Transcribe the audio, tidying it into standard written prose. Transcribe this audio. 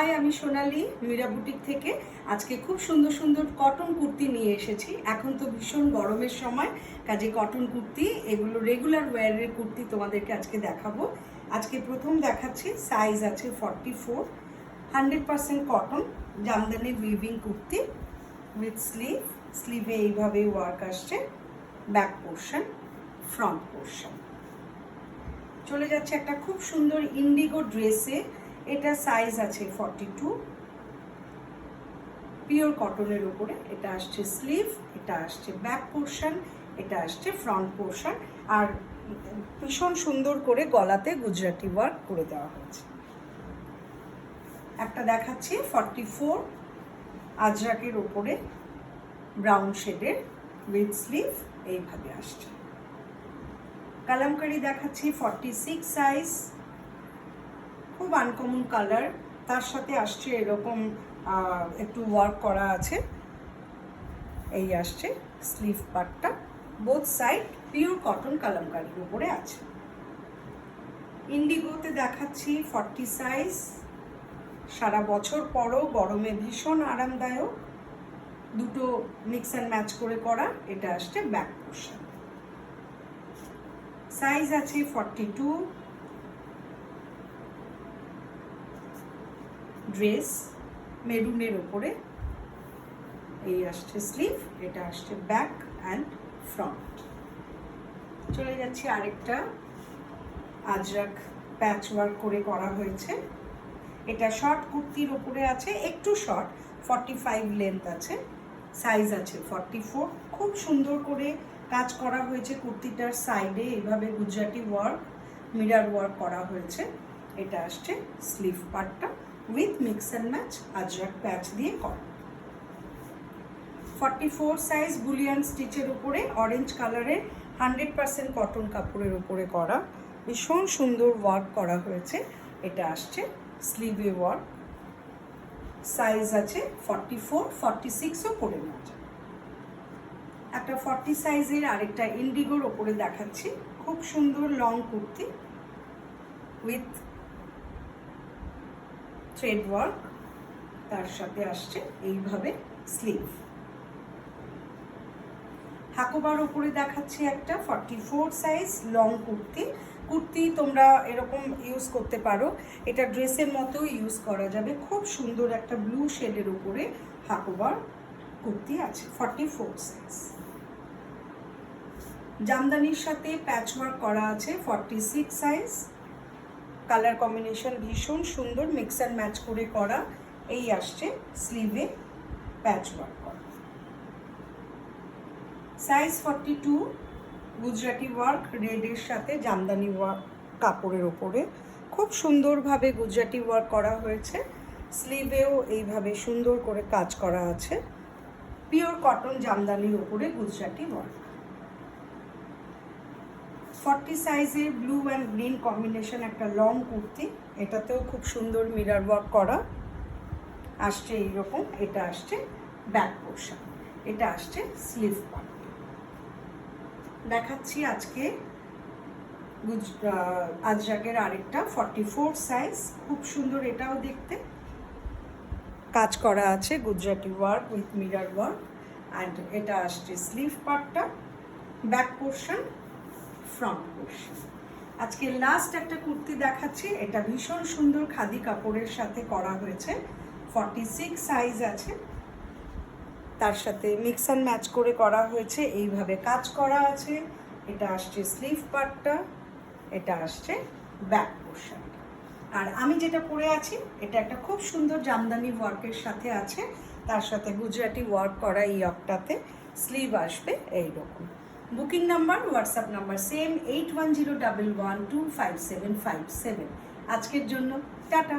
High, আমি সোনালি Meera boutique থেকে। আজকে খুব সুন্দর সুন্দর কটন কুর্তি নিয়ে এসেছি। এখন তো ভীষণ গরমের সময়, কাজে কটন কুর্তি, এগুলো রেগুলার ওয়্যারের কুর্তি তোমাদেরকে আজকে দেখাবো। আজকে প্রথম দেখাচ্ছি, সাইজ আছে 44, 100% cotton Jamdani weaving kurti with স্লিভে এইভাবে ওয়ার্ক আসছে, ব্যাক পোর্শন, ফ্রন্ট পোর্শন। চলে যাচ্ছে একটা খুব সুন্দর ইন্ডিগো ড্রেসে। এটা সাইজ আছে 42, পিওর কটনের উপরে। এটা আসছে স্লিভ, এটা আসছে ব্যাক পোর্শন, এটা আসছে ফ্রন্ট পোর্শন, আর ভীষণ সুন্দর করে গলাতে গুজরাটি ওয়ার্ক করে দেওয়া হয়েছে। একটা দেখাচ্ছি 44 আজরাকের উপরে, ব্রাউন শেডের উইথ স্লিভ, এইভাবে আসছে। কালামকারি দেখাচ্ছি 46 সাইজ, খুব আনকমন কালার, তার সাথে আসছে এরকম একটু ওয়ার্ক করা আছে। এই আসছে স্লিভ পার্টটা, বোথ সাইড পিওর কটন কালামকারির উপরে আছে। ইন্ডিগোতে দেখাচ্ছি 40 সাইজ, সারা বছর পরও গরমে ভীষণ আরামদায়ক, দুটো মিক্স অ্যান্ড ম্যাচ করে করা। এটা আসছে ব্যাক পোর্শন। সাইজ আছে 42, ড্রেস মেরুনের ওপরে, এই আসছে স্লিভ, এটা আসছে ব্যাক অ্যান্ড ফ্রন্ট। চলে যাচ্ছি আরেকটা, আজরাক প্যাচ ওয়ার্ক করে করা হয়েছে। এটা শর্ট কুর্তির ওপরে আছে, একটু শর্ট, 45 লেন্থ আছে, সাইজ আছে 44। খুব সুন্দর করে কাজ করা হয়েছে কুর্তিটার সাইডে, এইভাবে গুজরাটি ওয়ার্ক, মিরর ওয়ার্ক করা হয়েছে। এটা আসছে স্লিভ পার্টটা with mix and match Ajrakh patch দিয়ে করা। 44 সাইজ বুলিয়ান স্টিচের উপরে, অরেঞ্জ কালারের 100% কটন কাপড়ের উপরে করা, ভীষণ সুন্দর ওয়ার্ক করা হয়েছে। এটা আসছে স্লিভে ওয়ার্ক, সাইজ আছে 44, 46ও করে নেওয়া যায়। একটা 40 সাইজের আরেকটা ইন্ডিগোর ওপরে দেখাচ্ছি, খুব সুন্দর long kurti with thread work, তার সাথে আসছে এইভাবে স্লিভ। হাকোবার উপরে দেখাচ্ছি একটা 44 সাইজ লং কুর্তি তোমরা এরকম ইউজ করতে পারো, এটা ড্রেসের মতো ইউজ করা যাবে। খুব সুন্দর একটা ব্লু শেডের উপরে হাকোবার কুর্তি আছে, 44 সাইজ। জামদানির সাথে প্যাচ ওয়ার্ক করা আছে, 46 সাইজ, কালার কম্বিনেশন ভীষণ সুন্দর, মিক্স অ্যান্ড ম্যাচ করে করা। এই আসছে স্লিভে প্যাচ ওয়ার্ক করা, সাইজ 42, গুজরাটি ওয়ার্ক রেডের সাথে জামদানি ওয়ার্ক কাপড়ের ওপরে, খুব সুন্দরভাবে গুজরাটি ওয়ার্ক করা হয়েছে। স্লিভেও এইভাবে সুন্দর করে কাজ করা আছে, পিওর কটন জামদানির ওপরে গুজরাটি ওয়ার্ক। 40 সাইজের ব্লু অ্যান্ড গ্রিন কম্বিনেশন একটা লং কুর্তি, এটাতেও খুব সুন্দর মিরর ওয়ার্ক করা আসছে এইরকম। এটা আসছে ব্যাক পোর্শন, এটা আসছে স্লিভ পার্ট। দেখাচ্ছি আজকে আজরাকের আরেকটা 44 সাইজ, খুব সুন্দর, এটাও দেখতে কাজ করা আছে Gujarati work with mirror work, and এটা আসছে স্লিভ পার্টটা, ব্যাক পোর্শন, ফ্রন্ট পোর্শন। আজকে লাস্ট একটা কুর্তি দেখাচ্ছি, এটা ভীষণ সুন্দর খাদি কাপড়ের সাথে করা হয়েছে, 46 সাইজ আছে, তার সাথে মিক্স অ্যান্ড ম্যাচ করে করা হয়েছে, এইভাবে কাজ করা আছে। এটা আসছে স্লিভ পার্টটা, এটা আসছে ব্যাক পোর্শন। আর আমি যেটা পরে আছি, এটা একটা খুব সুন্দর জামদানি ওয়ার্কের সাথে আছে, তার সাথে গুজরাটি ওয়ার্ক করা এই অকটাতে স্লিভ আসবে এইরকম। Booking number, WhatsApp number same, 8101125757। আজকের জন্য টাটা।